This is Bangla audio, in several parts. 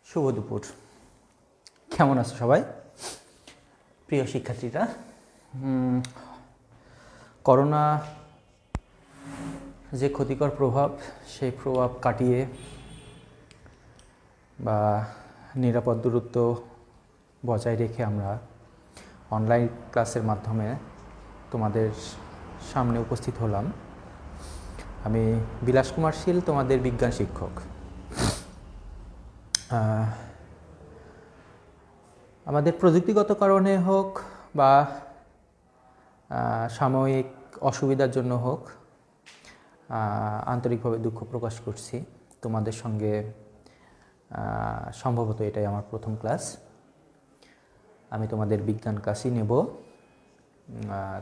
শুভ দুপুর। কেমন আছো সবাই? প্রিয় শিক্ষার্থীরা, করোনা যে ক্ষতিকর প্রভাব, সেই প্রভাব কাটিয়ে বা নিরাপদ দূরত্ব বজায় রেখে আমরা অনলাইন ক্লাসের মাধ্যমে তোমাদের সামনে উপস্থিত হলাম। আমি বিলাস কুমার শীল, তোমাদের বিজ্ঞান শিক্ষক। আমাদের প্রযুক্তিগত কারণে হোক বা সাময়িক অসুবিধার জন্য হোক, আন্তরিকভাবে দুঃখ প্রকাশ করছি। তোমাদের সঙ্গে সম্ভবত এটাই আমার প্রথম ক্লাস। আমি তোমাদের বিজ্ঞান ক্লাসই নেব।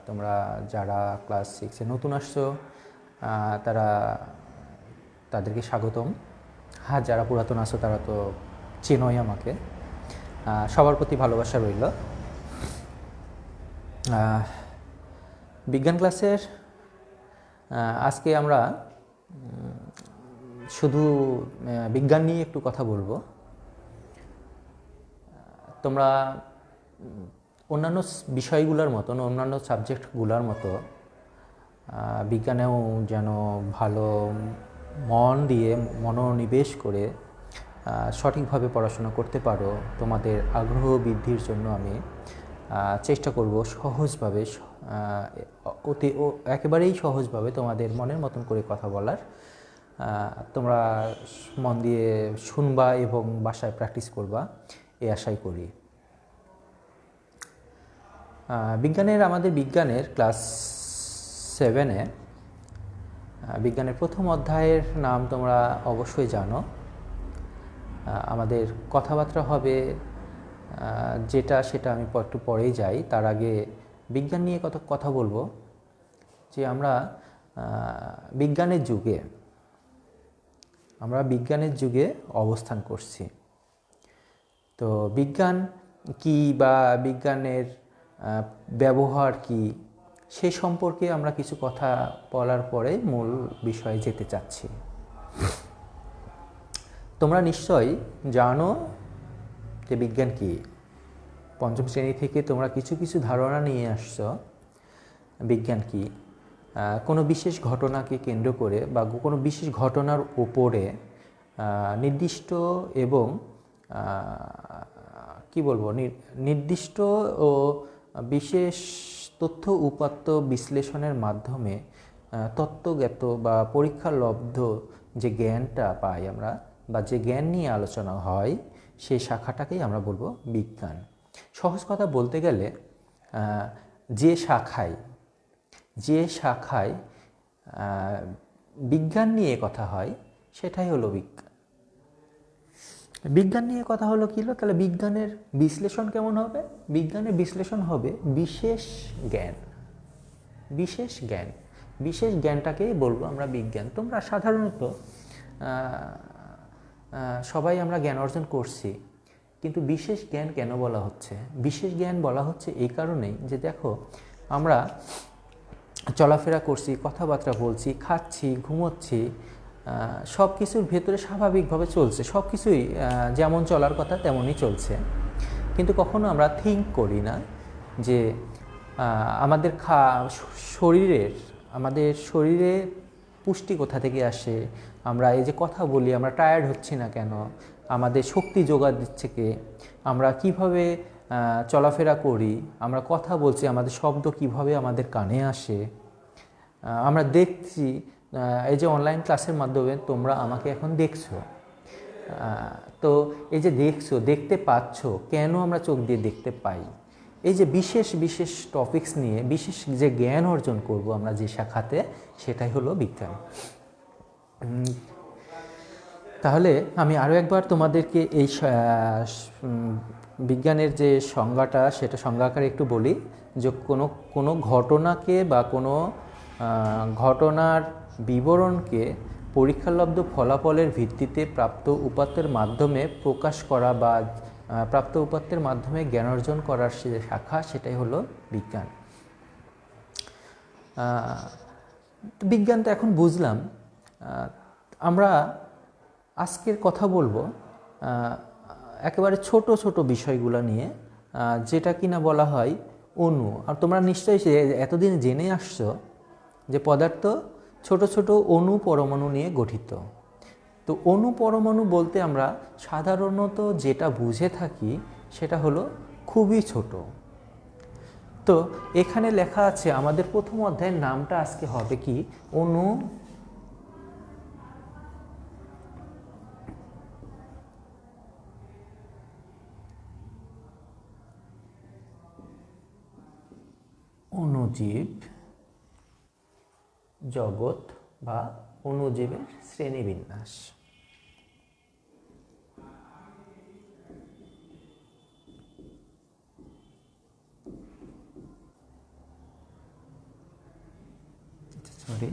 তোমরা যারা ক্লাস 6-এ নতুন আসছো তাদেরকে স্বাগতম। যারা পুরাতন আসছো তারা তো চেনোই আমাকে। সবার প্রতি ভালোবাসা রইল। বিজ্ঞান ক্লাসের আজকে আমরা শুধু বিজ্ঞান নিয়ে একটু কথা বলবো। তোমরা অন্যান্য বিষয়গুলোর মতন, অন্যান্য সাবজেক্টগুলোর মতো বিজ্ঞানেও যেন ভালো মন দিয়ে মনোনিবেশ করে সঠিকভাবে পড়াশোনা করতে পারো। তোমাদের আগ্রহ বৃদ্ধির জন্য আমি চেষ্টা করব সহজভাবে, একেবারেই সহজভাবে তোমাদের মনের মতন করে কথা বলার। তোমরা মন দিয়ে শুনবা এবং বাসায় প্র্যাকটিস করবা, এই আশাই করি। আমাদের বিজ্ঞানের ক্লাস 7-এ বিজ্ঞানের প্রথম অধ্যায়ের নাম তোমরা অবশ্যই জানো। আমাদের কথাবার্তা হবে সেটা আমি একটু পরেই যাই। তার আগে বিজ্ঞান নিয়ে কথা বলবো যে আমরা বিজ্ঞানের যুগে অবস্থান করছি। তো বিজ্ঞান কি বা বিজ্ঞানের ব্যবহার কি, সে সম্পর্কে আমরা কিছু কথা বলার পরে মূল বিষয়ে যেতে চাচ্ছি। তোমরা নিশ্চয়ই জানো যে বিজ্ঞান কি। পঞ্চম শ্রেণী থেকে তোমরা কিছু কিছু ধারণা নিয়ে আসছো বিজ্ঞান কি। কোনো বিশেষ ঘটনাকে কেন্দ্র করে বা কোনো বিশেষ ঘটনার উপরে নির্দিষ্ট এবং নির্দিষ্ট ও বিশেষ তথ্য উপাত্ত বিশ্লেষণের মাধ্যমে তত্ত্বজ্ঞাত বা পরীক্ষালব্ধ যে জ্ঞানটা পাই আমরা, বা যে জ্ঞান নিয়ে আলোচনা হয়, সেই শাখাটাকেই আমরা বলবো বিজ্ঞান। সহজ কথা বলতে গেলে যে শাখায় বিজ্ঞান নিয়ে কথা হয় সেটাই হলো বিজ্ঞান। বিজ্ঞান নিয়ে কথা হলো কি হলো, তাহলে বিজ্ঞানের বিশ্লেষণ কেমন হবে? বিজ্ঞানের বিশ্লেষণ হবে বিশেষ জ্ঞানটাকেই বলবো আমরা বিজ্ঞান। তোমরা সাধারণত সবাই আমরা জ্ঞান অর্জন করছি, কিন্তু বিশেষ জ্ঞান কেন বলা হচ্ছে? বিশেষ জ্ঞান বলা হচ্ছে এই কারণেই যে দেখো, আমরা চলাফেরা করছি, কথাবার্তা বলছি, খাচ্ছি, ঘুমোচ্ছি, সব কিছুর ভেতরে স্বাভাবিকভাবে চলছে। সব কিছুই যেমন চলার কথা তেমনই চলছে, কিন্তু কখনো আমরা থিঙ্ক করি না যে আমাদের শরীরে পুষ্টি কোথা থেকে আসে, আমরা এই যে কথা বলি আমরা টায়ার্ড হচ্ছি না কেন, আমাদের শক্তি যোগান দিচ্ছে কে, আমরা কিভাবে চলাফেরা করি, আমরা কথা বলছি, আমাদের শব্দ কিভাবে আমাদের কানে আসে। আমরা দেখছি, এই যে অনলাইন ক্লাসের মাধ্যমে তোমরা আমাকে এখন দেখছো, তো এই যে দেখতে পাচ্ছ, কেন আমরা চোখ দিয়ে দেখতে পাই? এই যে বিশেষ টপিকস নিয়ে বিশেষ যে জ্ঞান অর্জন করব আমরা যে শাখাতে, সেটাই হলো বিজ্ঞান। তাহলে আমি আরও একবার তোমাদেরকে এই বিজ্ঞানের যে সংজ্ঞাটা, সেটা সংজ্ঞা আকারে একটু বলি। যে কোনো ঘটনাকে বা কোনো ঘটনার বিবরণকে পরীক্ষালব্ধ ফলাফলের ভিত্তিতে প্রাপ্ত উপাত্তের মাধ্যমে প্রকাশ করা বা প্রাপ্ত উপাত্তের মাধ্যমে জ্ঞান অর্জন করার যে শাখা, সেটাই হলো বিজ্ঞান। বিজ্ঞান তো এখন বুঝলাম। আমরা আজকের কথা বলবো একেবারে ছোট ছোট বিষয়গুলো নিয়ে, যেটা কিনা বলা হয় অণু। আর তোমরা নিশ্চয়ই এতদিন জেনে আসছো যে পদার্থ ছোট ছোট অণু পরমাণু নিয়ে গঠিত। তো অণু পরমাণু বলতে আমরা সাধারণত যেটা বুঝে থাকি সেটা হলো খুবই ছোট। তো এখানে লেখা আছে আমাদের প্রথম অধ্যায়ের নামটা আজকে হবে কি, অণু অণুজীব জগৎ বা অণুজীবের শ্রেণীবিন্যাস। সরি,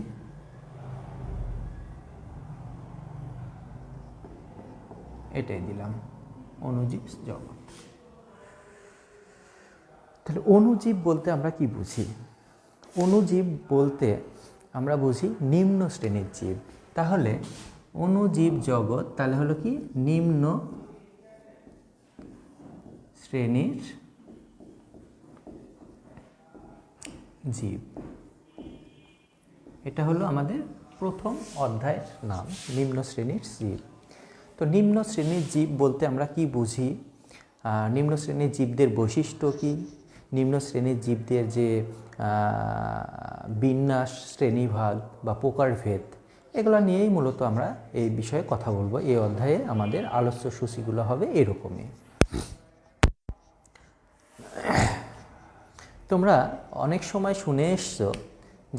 এটাই দিলাম, অণুজীব জগৎ। তাহলে অণুজীব বলতে আমরা কি বুঝি? অণুজীব বলতে আমরা বুঝি নিম্ন শ্রেণীর জীব। তাহলে অণুজীব জগৎ তাহলে হলো কি নিম্ন শ্রেণীর জীব। এটা হলো আমাদের প্রথম অধ্যায়ের নাম, নিম্ন শ্রেণীর জীব। তো নিম্ন শ্রেণীর জীব বলতে আমরা কি বুঝি, নিম্ন শ্রেণীর জীবদের বৈশিষ্ট্য কি, নিম্ন শ্রেণীর জীবদের যে বিন্যাস, শ্রেণীভাগ বা প্রকারভেদ, এগুলো নিয়েই মূলত আমরা এই বিষয়ে কথা বলবো। এই অধ্যায়ে আমাদের আলোচ্য সূচিগুলো হবে এরকমই। তোমরা অনেক সময় শুনে এসছো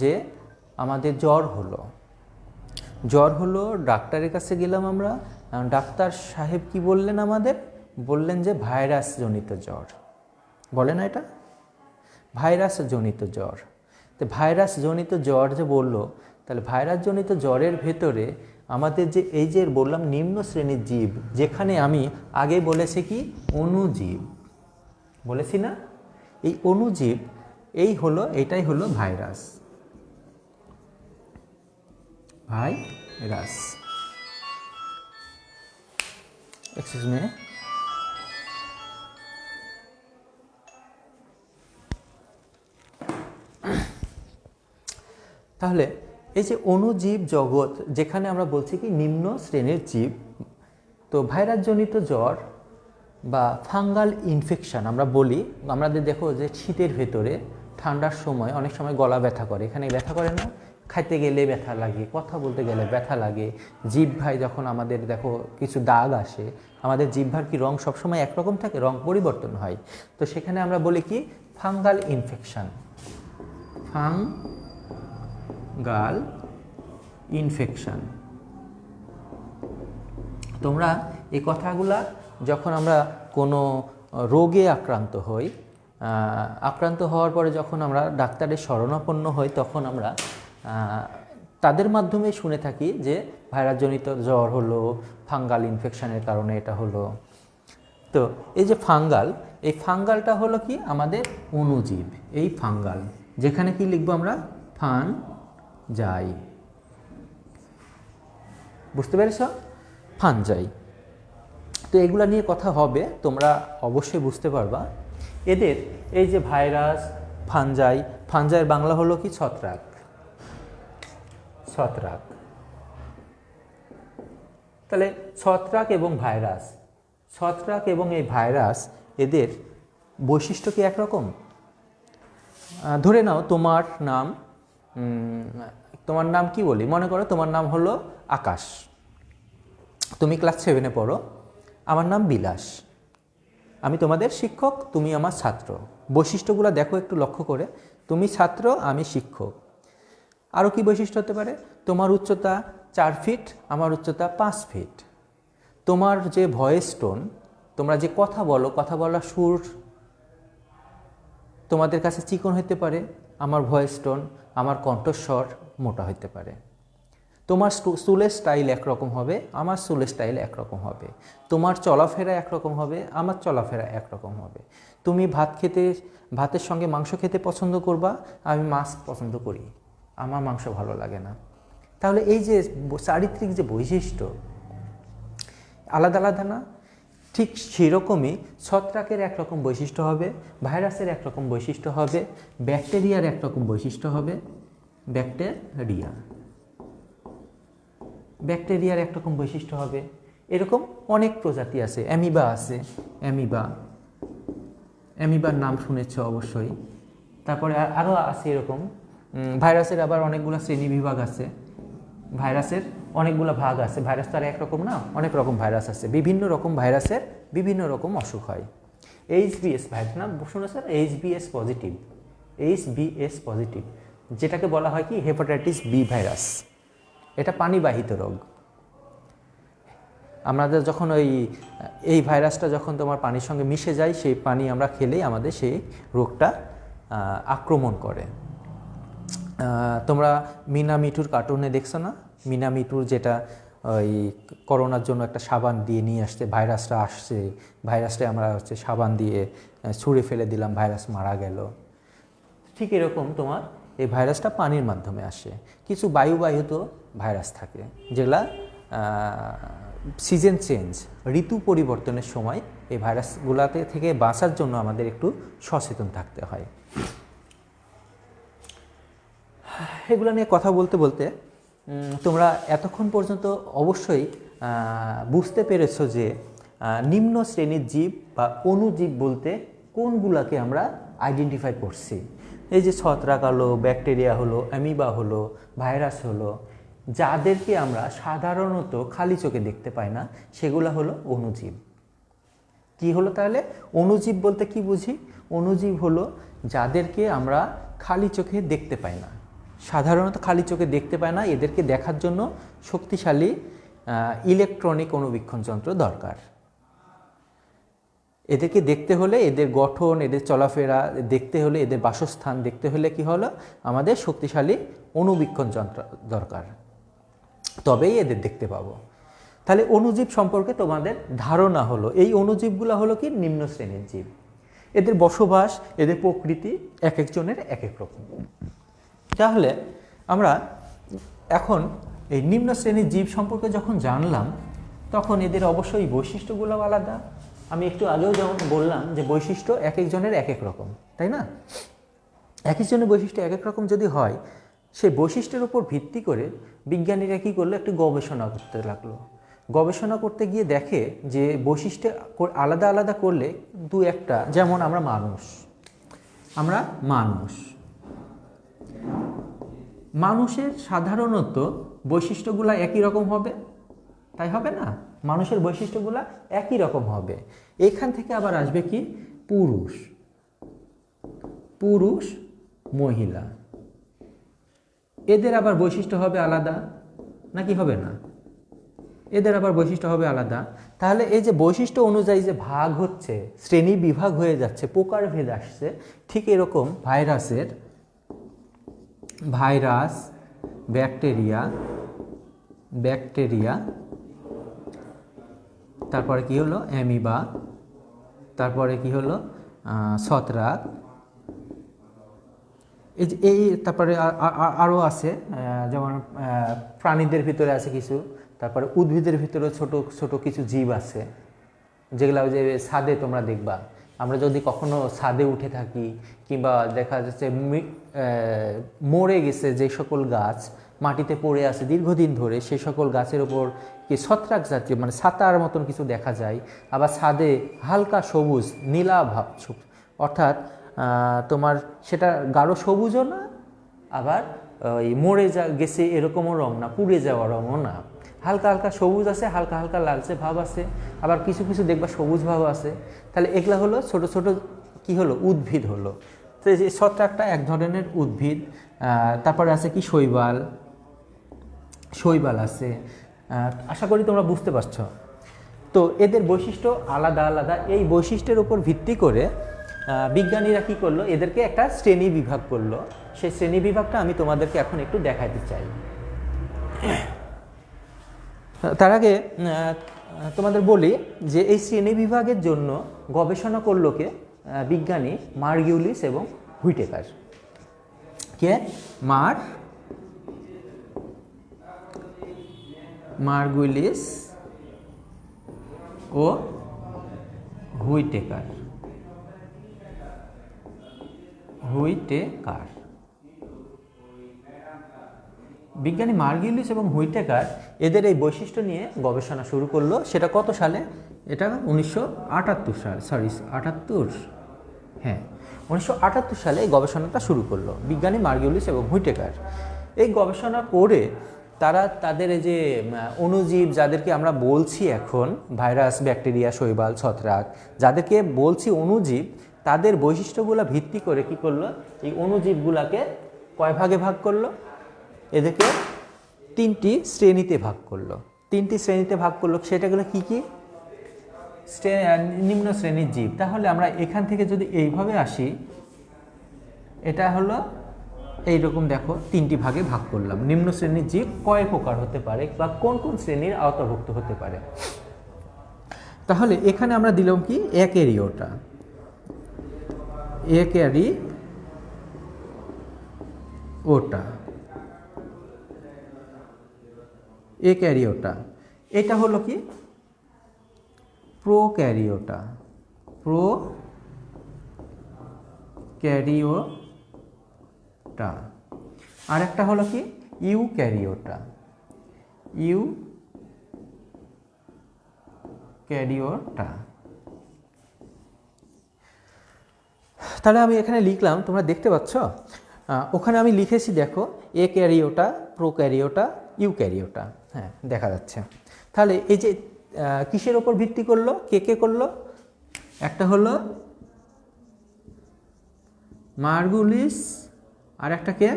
যে আমাদের জ্বর হলো, ডাক্তারের কাছে গেলাম আমরা, ডাক্তার সাহেব কি বললেন আমাদের? বললেন যে ভাইরাস জনিত জ্বর। বলে না এটা? ভাইরাস জনিত জ্বর। তো ভাইরাস জনিত জ্বর যে বললো, তাহলে ভাইরাস জনিত জ্বরের ভেতরে আমাদের যে এই যে বললাম নিম্ন শ্রেণীর জীব, যেখানে আমি আগে বলেছি কি অণুজীব বলেছি না, এই অণুজীব এটাই হলো ভাইরাস। Excuse me. তাহলে এই যে অণুজীব জগৎ, যেখানে আমরা বলছি কি নিম্ন শ্রেণীর জীব, তো ভাইরাসজনিত জ্বর বা ফাঙ্গাল ইনফেকশন আমরা বলি। আমাদের দেখো যে শীতের ভেতরে ঠান্ডার সময় অনেক সময় গলা ব্যথা করে, এখানে ব্যথা করে না? খাইতে গেলে ব্যথা লাগে, কথা বলতে গেলে ব্যথা লাগে, জিহ্বায় যখন আমাদের দেখো কিছু দাগ আসে, আমাদের জিহ্বার কি রং সবসময় একরকম থাকে? রং পরিবর্তন হয়। তো সেখানে আমরা বলি কি ফাঙ্গাল ইনফেকশন, ফাঙ্গাল ইনফেকশন। তোমরা এই কথাগুলা যখন আমরা কোনো রোগে আক্রান্ত হওয়ার পরে যখন আমরা ডাক্তারের শরণাপন্ন হই, তখন আমরা তাদের মাধ্যমে শুনে থাকি যে ভাইরাসজনিত জ্বর হলো, ফাঙ্গাল ইনফেকশনের কারণে এটা হলো। তো এই যে ফাঙ্গাল, এই ফাঙ্গালটা হলো কি আমাদের অণুজীব। এই ফাঙ্গাল যেখানে কি লিখবো আমরা? ফানজাই। বুঝতে পেরেছ? ফানজাই। তো এগুলা নিয়ে কথা হবে, তোমরা অবশ্যই বুঝতে পারবা। এদের এই যে ভাইরাস, ফানজাইয়ের বাংলা হলো কি ছত্রাক। তাহলে ছত্রাক এবং এই ভাইরাস, এদের বৈশিষ্ট্য কি একরকম? ধরে নাও তোমার নাম কি বলি, মনে করো তোমার নাম হলো আকাশ, তুমি ক্লাস 7-এ পড়ো, আমার নাম বিলাস, আমি তোমাদের শিক্ষক, তুমি আমার ছাত্র। বৈশিষ্ট্যগুলো দেখো একটু লক্ষ্য করে, তুমি ছাত্র, আমি শিক্ষক। আরও কি বৈশিষ্ট্য হতে পারে? তোমার উচ্চতা 4 ফিট, আমার উচ্চতা 5 ফিট। তোমার যে ভয়েস টোন, তোমরা যে কথা বলার সুর তোমাদের কাছে চিকন হতে পারে, আমার ভয়েস টোন, আমার কণ্ঠস্বর মোটা হতে পারে। তোমার চুলের স্টাইল একরকম হবে, আমার চুলের স্টাইল একরকম হবে। তোমার চলাফেরা একরকম হবে, আমার চলাফেরা একরকম হবে। তুমি ভাতের সঙ্গে মাংস খেতে পছন্দ করবা, আমি মাছ পছন্দ করি, আমার মাংস ভালো লাগে না। তাহলে এই যে চারিত্রিক যে বৈশিষ্ট্য, আলাদা আলাদা না? ঠিক সেরকমই ছত্রাকের একরকম বৈশিষ্ট্য হবে, ভাইরাসের একরকম বৈশিষ্ট্য হবে, ব্যাকটেরিয়ার একরকম বৈশিষ্ট্য হবে। ব্যাকটেরিয়ার একরকম বৈশিষ্ট্য হবে। এরকম অনেক প্রজাতি আছে। অ্যামিবা আছে, অ্যামিবার নাম শুনেছ অবশ্যই। তারপরে আরও আছে এরকম। ভাইরাসের আবার অনেকগুলো শ্রেণী বিভাগ আছে, ভাইরাসের অনেকগুলো ভাগ আছে। ভাইরাস তো আর একরকম না, অনেক রকম ভাইরাস আছে। বিভিন্ন রকম ভাইরাসের বিভিন্ন রকম অসুখ হয়। এইচবিএস ভাইরাস নাম শুনেছেন? এইচবিএস পজিটিভ, যেটাকে বলা হয় কি হেপাটাইটিস বি ভাইরাস। এটা পানিবাহিত রোগ। আমাদের যখন এই ভাইরাসটা যখন তোমার পানির সঙ্গে মিশে যায়, সেই পানি আমরা খেলেই আমাদের সেই রোগটা আক্রমণ করে। তোমরা মিনা মিঠুর কার্টুনে দেখছো না? মিনা মিঠুর যেটা ওই করোনার জন্য একটা সাবান দিয়ে নিয়ে আসছে, ভাইরাসটা আসছে, ভাইরাসটা আমরা সাবান দিয়ে ছুঁড়ে ফেলে দিলাম, ভাইরাস মারা গেল। ঠিক এরকম তোমার এই ভাইরাসটা পানির মাধ্যমে আসে। কিছু বায়ুবাহিত ভাইরাস থাকে যেগুলা সিজন চেঞ্জ, ঋতু পরিবর্তনের সময় এই ভাইরাসগুলোতে থেকে বাঁচার জন্য আমাদের একটু সচেতন থাকতে হয়। এগুলো নিয়ে কথা বলতে বলতে তোমরা এতক্ষণ পর্যন্ত অবশ্যই বুঝতে পেরেছো যে নিম্ন শ্রেণীর জীব বা অণুজীব বলতে কোনগুলাকে আমরা আইডেন্টিফাই করছি। এই যে ছত্রাক হলো, ব্যাকটেরিয়া হলো, অ্যামিবা হলো, ভাইরাস হলো, যাদেরকে আমরা সাধারণত খালি চোখে দেখতে পাই না, সেগুলো হলো অণুজীব। কি হলো তাহলে? অণুজীব বলতে কি বুঝি? অণুজীব হলো যাদেরকে আমরা খালি চোখে দেখতে পাই না, সাধারণত খালি চোখে দেখতে পায় না। এদেরকে দেখার জন্য শক্তিশালী ইলেকট্রনিক অণুবীক্ষণ যন্ত্র দরকার। এদেরকে দেখতে হলে, এদের গঠন, এদের চলাফেরা দেখতে হলে, এদের বাসস্থান দেখতে হলে কি হলো? আমাদের শক্তিশালী অণুবীক্ষণ যন্ত্র দরকার, তবেই এদের দেখতে পাবো। তাহলে অণুজীব সম্পর্কে তোমাদের ধারণা হলো। এই অণুজীবগুলো হলো কি নিম্ন শ্রেণীর জীব। এদের বসবাস, এদের প্রকৃতি এক একজনের এক এক রকম। তাহলে আমরা এখন এই নিম্ন শ্রেণীর জীব সম্পর্কে যখন জানলাম, তখন এদের অবশ্যই বৈশিষ্ট্যগুলো আলাদা। আমি একটু আগেও যেমন বললাম যে বৈশিষ্ট্য এক একজনের এক এক রকম, তাই না? এক একজনের বৈশিষ্ট্য এক এক রকম যদি হয়, সেই বৈশিষ্ট্যের উপর ভিত্তি করে বিজ্ঞানীরা কী করলো? একটু গবেষণা করতে লাগলো। গবেষণা করতে গিয়ে দেখে যে বৈশিষ্ট্য আলাদা আলাদা করলে দু একটা, যেমন আমরা মানুষের সাধারণত বৈশিষ্ট্যগুলো একই রকম হবে, তাই হবে না? মানুষের বৈশিষ্ট্যগুলো একই রকম হবে। এখান থেকে আবার আসবে কি? পুরুষ মহিলা, এদের আবার বৈশিষ্ট্য হবে আলাদা, নাকি হবে না? এদের আবার বৈশিষ্ট্য হবে আলাদা। তাহলে এই যে বৈশিষ্ট্য অনুযায়ী যে ভাগ হচ্ছে, শ্রেণী বিভাগ হয়ে যাচ্ছে, প্রকারভেদ আসছে, ঠিক এরকম ভাইরাস, ব্যাকটেরিয়া, তারপরে কি হলো? অ্যামিবা, তারপরে কি হলো? ছত্রাক, এই তারপরে আরও আছে, যেমন প্রাণীদের ভিতরে আছে কিছু, তারপরে উদ্ভিদের ভিতরে ছোট ছোট কিছু জীব আছে, যেগুলো যে ছাদে তোমরা দেখবা। আমরা যদি কখনো ছাদে উঠে থাকি, কিংবা দেখা যাচ্ছে মরে গেছে যে সকল গাছ মাটিতে পড়ে আছে দীর্ঘদিন ধরে, সেই সকল গাছের ওপর কি ছত্রাক জাতীয় মানে ছাতার মতন কিছু দেখা যায়। আবার ছাদে হালকা সবুজ নীলা ভাব, অর্থাৎ তোমার সেটা গাঢ় সবুজও না, আবার ওই মরে গেছে এরকমও রং না, পুড়ে যাওয়া রঙও না, হালকা হালকা সবুজ আছে, হালকা হালকা লালচে ভাব আছে, আবার কিছু কিছু দেখবা সবুজ ভাব আছে। তাহলে এগুলা হলো ছোট ছোট কি হলো? উদ্ভিদ হলো। তো এই যে ছত্রাকটা এক ধরনের উদ্ভিদ। তারপরে আছে কি? শৈবাল আছে। আশা করি তোমরা বুঝতে পারছো। তো এদের বৈশিষ্ট্য আলাদা আলাদা। এই বৈশিষ্ট্যের উপর ভিত্তি করে বিজ্ঞানীরা কি করলো? এদেরকে একটা শ্রেণী বিভাগ করলো। সেই শ্রেণী বিভাগটা আমি তোমাদেরকে এখন একটু দেখাতে চাই। তার আগে তোমাদের বলি যে এই শ্রেণী বিভাগের জন্য গবেষণা করলো কে? বিজ্ঞানী মার্গুলিস এবং হুইটেকার। কে? মার্গুলিস ও হুইটেকার। বিজ্ঞানী মার্গুলিস এবং হুইটেকার এদের এই বৈশিষ্ট্য নিয়ে গবেষণা শুরু করলো। সেটা কত সালে? এটা 1978 সাল, সরি 78, হ্যাঁ 1978 সালে এই গবেষণাটা শুরু করলো বিজ্ঞানী মার্গুলিস এবং হুইটেকার। এই গবেষণা করে তারা তাদের এই যে অণুজীব যাদেরকে আমরা বলছি এখন ভাইরাস, ব্যাকটেরিয়া, শৈবাল, ছত্রাক, যাদেরকে বলছি অণুজীব, তাদের বৈশিষ্ট্যগুলো ভিত্তি করে কি করলো, এই অণুজীবগুলোকে কয় ভাগে ভাগ করলো? এদেরকে তিনটি শ্রেণীতে ভাগ করলো। সেটাগুলো কি কি? নিম্ন শ্রেণীর জীব। তাহলে আমরা এখান থেকে যদি এইভাবে আসি, এটা হলো এইরকম, দেখো তিনটি ভাগে ভাগ করলাম। নিম্ন শ্রেণীর জীব কয় প্রকার হতে পারে বা কোন কোন শ্রেণীর আওতাভুক্ত হতে পারে? তাহলে এখানে আমরা দিলাম কি এক্যারিওটা। এটা হলো কি প্রোক্যারিওটা। আর একটা হলো কি ইউক্যারিওটা। তাহলে আমি এখানে লিখলাম, তোমরা দেখতে পাচ্ছ ওখানে আমি লিখেছি, দেখো এক্যারিওটা, প্রোক্যারিওটা, ইউক্যারিওটা, হ্যাঁ দেখা যাচ্ছে। তাহলে এই যে কিসের ওপর ভিত্তি করলো, কে করলো? একটা হলো মার্গুলিস, আর একটা কে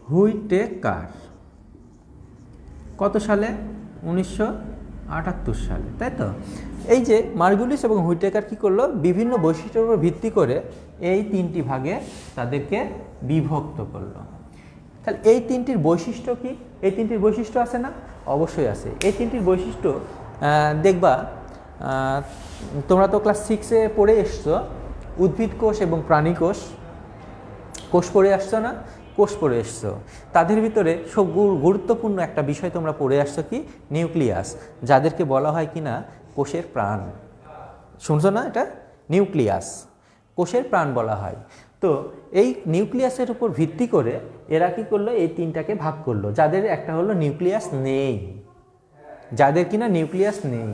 হুইটেকার। কত সালে? 1978 সালে, তাই তো? এই যে মার্গুলিস এবং হুইটেকার কি করলো, বিভিন্ন বৈশিষ্ট্যের উপর ভিত্তি করে এই তিনটি ভাগে তাদেরকে বিভক্ত করলো। তাহলে এই তিনটির বৈশিষ্ট্য কি? এই তিনটির বৈশিষ্ট্য আছে না? অবশ্যই আছে। এই তিনটির বৈশিষ্ট্য দেখবা, তোমরা তো ক্লাস 6-এ পড়ে এসছো উদ্ভিদ কোষ এবং প্রাণী কোষ পড়ে আসছো না? কোষ পড়ে এসছো। তাদের ভিতরে সব গুরুত্বপূর্ণ একটা বিষয় তোমরা পড়ে আসছো কি? নিউক্লিয়াস, যাদেরকে বলা হয় কি না কোষের প্রাণ। শুনছো না? এটা নিউক্লিয়াস, কোষের প্রাণ বলা হয়। তো এই নিউক্লিয়াসের উপর ভিত্তি করে এরা কি করলো, এই তিনটাকে ভাগ করলো। যাদের একটা হলো নিউক্লিয়াস নেই, যাদের কিনা নিউক্লিয়াস নেই।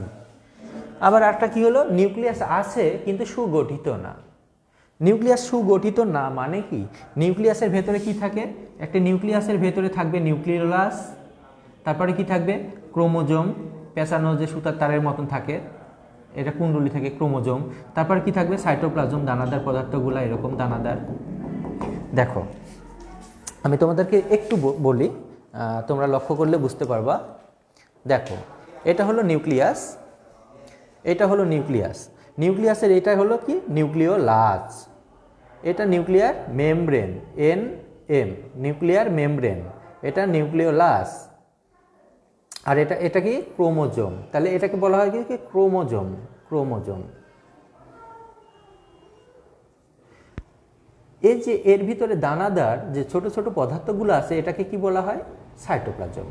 আবার একটা কি হলো, নিউক্লিয়াস আছে কিন্তু সুগঠিত না। নিউক্লিয়াস সুগঠিত না মানে কি? নিউক্লিয়াসের ভেতরে কি থাকে? একটা নিউক্লিয়াসের ভেতরে থাকবে নিউক্লিওলাস, তারপরে কি থাকবে ক্রোমোজোম, পেঁচানো যে সুতার তারের মতন থাকে, এটা কুণ্ডলী থেকে ক্রোমোজোম। তারপরে কি থাকবে? সাইটোপ্লাজম, দানাদার পদার্থগুলো এরকম দানাদার। দেখো আমি তোমাদেরকে একটু বলি, তোমরা লক্ষ্য করলে বুঝতে পারবা। দেখো এটা হলো নিউক্লিয়াস, নিউক্লিয়াসের এটা হলো কি নিউক্লিওলাস, এটা নিউক্লিয়ার মেমব্রেন, নিউক্লিয়ার মেমব্রেন, এটা নিউক্লিওলাস। আর এটা কি ক্রোমোজোম। তাহলে এটাকে বলা হয় কি ক্রোমোজোম। এই যে এর ভিতরে দানাদার যে ছোট ছোট পদার্থগুলো আছে, এটাকে কি বলা হয়? সাইটোপ্লাজম।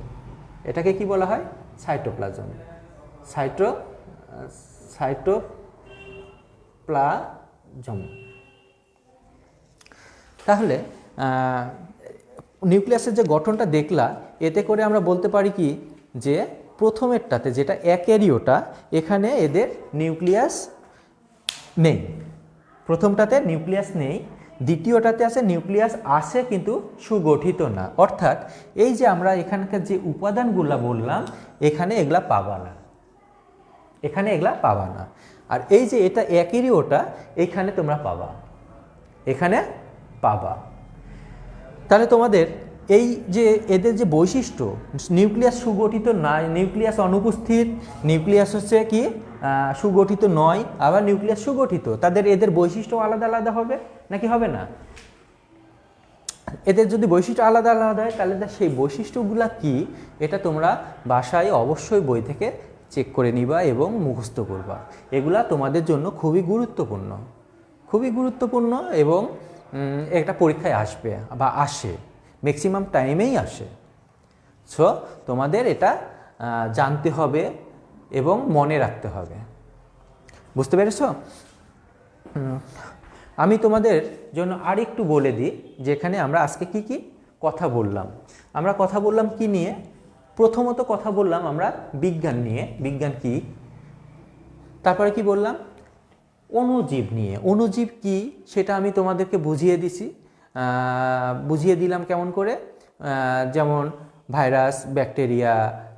সাইটোপ্লাজম। তাহলে নিউক্লিয়াসের যে গঠনটা দেখলা, এতে করে আমরা বলতে পারি কি যে প্রথমেরটাতে যেটা এক্যারিওটা, এখানে এদের নিউক্লিয়াস নেই। প্রথমটাতে নিউক্লিয়াস নেই, দ্বিতীয়টাতে আছে নিউক্লিয়াস আছে কিন্তু সুগঠিত না। অর্থাৎ এই যে আমরা এখানকার যে উপাদানগুলো বললাম, এখানে এগুলা পাবা না। আর এই যে এটা এক্যারিওটা, এখানে তোমরা পাবা। তাহলে তোমাদের এই যে এদের যে বৈশিষ্ট্য, নিউক্লিয়াস সুগঠিত নয়, নিউক্লিয়াস অনুপস্থিত, নিউক্লিয়াস হচ্ছে কি সুগঠিত নয়, আবার নিউক্লিয়াস সুগঠিত, এদের বৈশিষ্ট্য আলাদা আলাদা হবে নাকি হবে না? এদের যদি বৈশিষ্ট্য আলাদা আলাদা হয়, তাহলে সেই বৈশিষ্ট্যগুলা কি, এটা তোমরা বাসায় অবশ্যই বই থেকে চেক করে নিবা এবং মুখস্থ করবা। এগুলা তোমাদের জন্য খুবই গুরুত্বপূর্ণ এবং একটা পরীক্ষায় আসবে বা আসে, ম্যাক্সিমাম টাইমেই আসে। সো তোমাদের এটা জানতে হবে এবং মনে রাখতে হবে। বুঝতে পেরেছো? আমি তোমাদের জন্য আরেকটু বলে দিই যেখানে আমরা আজকে কি কি কথা বললাম। আমরা কথা বললাম কি নিয়ে? প্রথমত কথা বললাম আমরা বিজ্ঞান নিয়ে, বিজ্ঞান কি। তারপরে কি বললাম? অণুজীব নিয়ে। অণুজীব কি সেটা আমি তোমাদেরকে বুঝিয়ে দিলাম কেমন করে। যেমন ভাইরাস, ব্যাকটেরিয়া,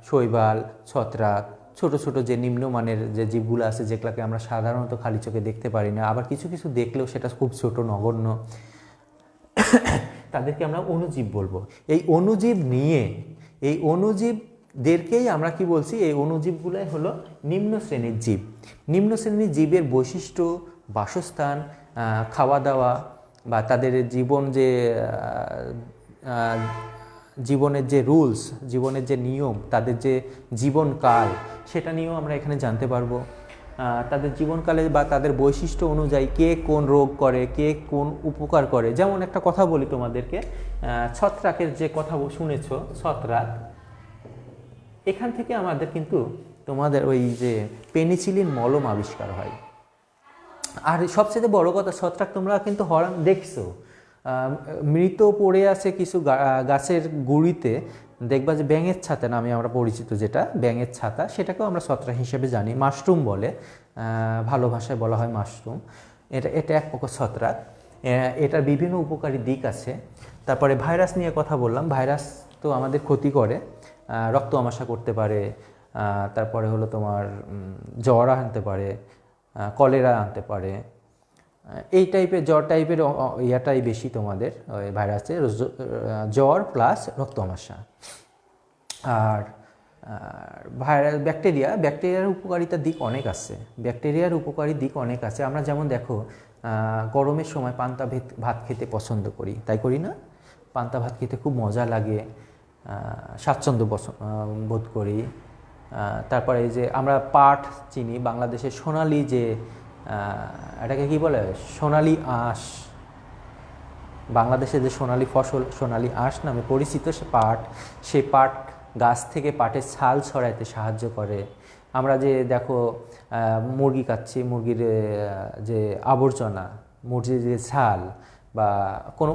শৈবাল, ছত্রাক, ছোট ছোট যে নিম্নমানের যে জীবগুলো আছে যেগুলোকে আমরা সাধারণত খালি চোখে দেখতে পারি না, আবার কিছু কিছু দেখলেও সেটা খুব ছোট নগণ্য, তাদেরকে আমরা অণুজীব বলবো। এই অণুজীব নিয়ে, এই অণুজীবদেরকেই আমরা কি বলছি? এই অণুজীবগুলাই হলো নিম্ন শ্রেণীর জীব। নিম্ন শ্রেণীর জীবের বৈশিষ্ট্য, বাসস্থান, খাওয়া দাওয়া বা তাদের জীবনের যে রুলস, জীবনের যে নিয়ম, তাদের যে জীবনকাল, সেটা নিয়েও আমরা এখানে জানতে পারবো। তাদের জীবনকালে বা তাদের বৈশিষ্ট্য অনুযায়ী কে কোন রোগ করে, কে কোন উপকার করে। যেমন একটা কথা বলি তোমাদেরকে, ছত্রাকের যে কথা শুনেছ, ছত্রাক, এখান থেকে আমাদের কিন্তু তোমাদের ওই যে পেনিসিলিন মলম আবিষ্কার হয়। আর সবচেয়ে বড় কথা, ছত্রাক তোমরা কিন্তু দেখছো মৃত পড়ে আছে কিছু গাছের গুঁড়িতে, দেখবা যে ব্যাঙের ছাতা নামে আমরা পরিচিত, যেটা ব্যাঙের ছাতা, সেটাকেও আমরা ছত্রাক হিসেবে জানি। মাশরুম বলে, ভালো ভাষায় বলা হয় মাশরুম। এটা এক প্রকার ছত্রাক। এটার বিভিন্ন উপকারী দিক আছে। তারপরে ভাইরাস নিয়ে কথা বললাম। ভাইরাস তো আমাদের ক্ষতি করে, রক্ত আমাশা করতে পারে, তারপরে হলো তোমার জ্বর আনতে পারে, কলেরা আনতে পারে। এই টাইপের জ্বর টাইপের ইয়াটাই বেশি তোমাদের ওই ভাইরাসের, জ্বর প্লাস রক্ত আমাশা। আর ব্যাকটেরিয়ার উপকারিতার দিক অনেক আছে। ব্যাকটেরিয়ার উপকারী দিক অনেক আছে। আমরা যেমন দেখো গরমের সময় পান্তা ভাত খেতে পছন্দ করি, তাই করি না? পান্তা ভাত খেতে খুব মজা লাগে, স্বাচ্ছন্দ্য বোধ করি। তারপরে এই যে আমরা পাট চিনি, বাংলাদেশের সোনালি যে এটাকে কি বলে, সোনালি আঁশ, বাংলাদেশে যে সোনালি ফসল, সোনালি আঁশ নামে পরিচিত সে পাট, সেই পাট গাছ থেকে পাটের ছাল ছড়াইতে সাহায্য করে। আমরা যে দেখো মুরগি খাচ্ছি, মুরগির যে আবর্জনা, মুরগির যে ছাল বা কোনো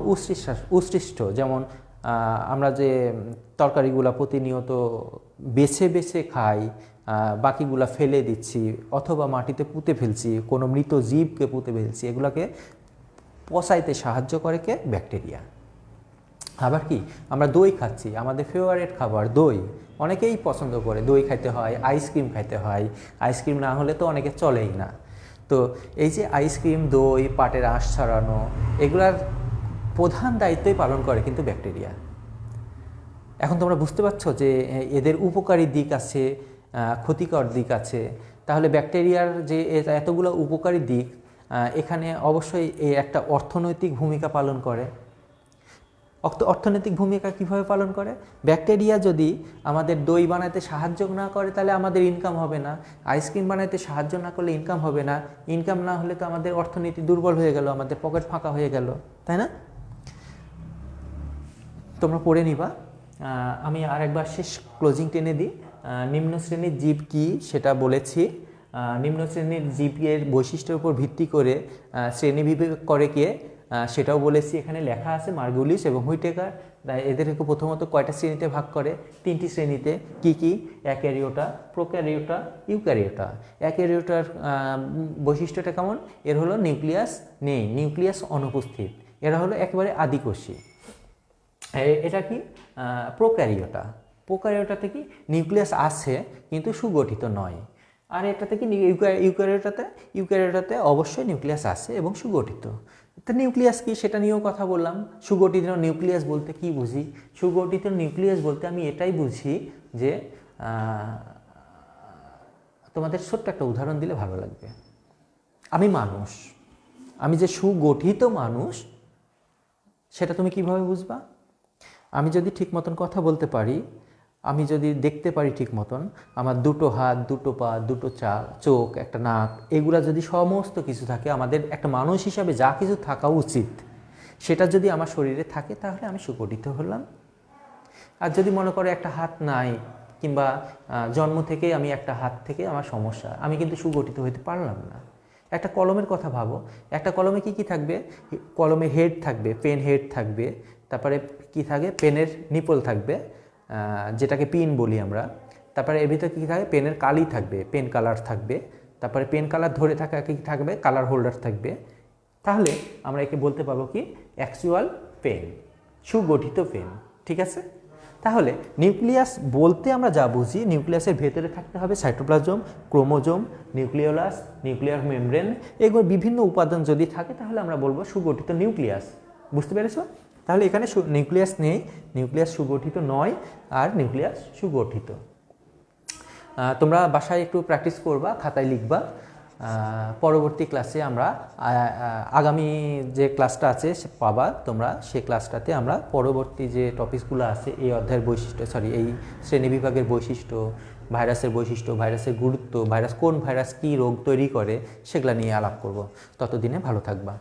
উৎসৃষ্ট, যেমন আমরা যে তরকারিগুলা প্রতিনিয়ত বেছে বেছে খাই, বাকিগুলা ফেলে দিচ্ছি অথবা মাটিতে পুঁতে ফেলছি, কোনো মৃত জীবকে পুঁতে ফেলছি, এগুলাকে পচাইতে সাহায্য করে কে? ব্যাকটেরিয়া। আবার কি, আমরা দই খাচ্ছি, আমাদের ফেভারিট খাবার দই, অনেকেই পছন্দ করে, দই খাইতে হয়, আইসক্রিম খাইতে হয়, আইসক্রিম না হলে তো অনেকে চলেই না। তো এই যে আইসক্রিম, দই, পাটের আঁশ ছড়ানো, এগুলার প্রধান দায়িত্বই পালন করে কিন্তু ব্যাকটেরিয়া। এখন তোমরা বুঝতে পারছো যে এদের উপকারী দিক আছে, ক্ষতিকর দিক আছে। তাহলে ব্যাকটেরিয়ার যে এতগুলো উপকারী দিক, এখানে অবশ্যই একটা অর্থনৈতিক ভূমিকা পালন করে। অর্থনৈতিক ভূমিকা কিভাবে পালন করে? ব্যাকটেরিয়া যদি আমাদের দই বানাতে সাহায্য না করে তাহলে আমাদের ইনকাম হবে না, আইসক্রিম বানাতে সাহায্য না করলে ইনকাম হবে না, ইনকাম না হলে তো আমাদের অর্থনীতি দুর্বল হয়ে গেল, আমাদের পকেট ফাঁকা হয়ে গেল, তাই না? তোমরা পড়ে নিবা। আমি আরেকবার শেষ ক্লোজিং টেনে দিই। নিম্ন শ্রেণীর জীব কি সেটা বলেছি। নিম্ন শ্রেণীর জীবের বৈশিষ্ট্যের উপর ভিত্তি করে শ্রেণীবিভাগ করে কে সেটাও বলেছি। এখানে লেখা আছে মার্গুলিস এবং হুইটেকার। এদেরকে প্রথমত কয়টা শ্রেণীতে ভাগ করে? 3টি শ্রেণীতে। কি কি? অ্যাক্যারিওটা, প্রোক্যারিওটা, ইউক্যারিওটা। অ্যাক্যারিওটার বৈশিষ্ট্যটা কেমন? এর হলো নিউক্লিয়াস নেই, নিউক্লিয়াস অনুপস্থিত, এরা হলো একেবারে আদিকোষী। এটা কি? প্রোক্যারিওটা। প্রোক্যারিওটাতে কি? নিউক্লিয়াস আছে কিন্তু সুগঠিত নয়। আর এটাতে কি? ইউক্যারিওটাতে অবশ্যই নিউক্লিয়াস আছে এবং সুগঠিত। তো নিউক্লিয়াস কি সেটা নিয়েও কথা বললাম। সুগঠিত নিউক্লিয়াস বলতে কি বুঝি? সুগঠিত নিউক্লিয়াস বলতে আমি এটাই বুঝি যে, তোমাদের ছোট্ট একটা উদাহরণ দিলে ভালো লাগবে। আমি যে সুগঠিত মানুষ সেটা তুমি কিভাবে বুঝবা? আমি যদি ঠিক মতন কথা বলতে পারি, আমি যদি দেখতে পারি ঠিক মতন, আমার 2টো হাত, 2টো পা, 2টো চোখ, একটা নাক, এগুলা যদি সমস্ত কিছু থাকে, আমাদের একটা মানুষ হিসাবে যা কিছু থাকা উচিত সেটা যদি আমার শরীরে থাকে তাহলে আমি সুগঠিত হলাম। আর যদি মনে করো একটা হাত নাই, কিংবা জন্ম থেকে আমি একটা হাত থেকে আমার সমস্যা, আমি কিন্তু সুগঠিত হতে পারলাম না। একটা কলমের কথা ভাবো, একটা কলমে কি কি থাকবে? কলমে হেড থাকবে, পেন হেড থাকবে, তারপরে কি থাকে, পেনের নিপল থাকবে, যেটাকে পিন বলি আমরা। তারপরে এর ভিতরে কী থাকবে, পেনের কালি থাকবে, পেন কালার থাকবে। তারপরে পেন কালার ধরে থাকা কি থাকবে, কালার হোল্ডার থাকবে। তাহলে আমরা একে বলতে পারবো কি, অ্যাকচুয়াল পেন, সুগঠিত পেন। ঠিক আছে? তাহলে নিউক্লিয়াস বলতে আমরা যা বুঝি, নিউক্লিয়াসের ভেতরে থাকতে হবে cytoplasm, chromosome, nucleolus, nuclear membrane, এগুলো বিভিন্ন উপাদান যদি থাকে তাহলে আমরা বলবো সুগঠিত নিউক্লিয়াস। বুঝতে পেরেছো? তাহলে এখানে নিউক্লিয়াস নেই, নিউক্লিয়াস সুগঠিত নয়, আর নিউক্লিয়াস সুগঠিত। তোমরা বাসায় একটু প্র্যাকটিস করবা, খাতায় লিখবা। পরবর্তী ক্লাসে আমরা আগামী যে ক্লাসটা আছে পাবা তোমরা, সেই ক্লাসটাতে আমরা পরবর্তী যে টপিকসগুলো আছে এই অধ্যায়ের বৈশিষ্ট্য, এই শ্রেণীবিভাগের বৈশিষ্ট্য, ভাইরাসের বৈশিষ্ট্য, ভাইরাসের গুরুত্ব, ভাইরাস কোন ভাইরাস কী রোগ তৈরি করে, সেগুলো নিয়ে আলাপ করব। ততদিনে ভালো থাকবা।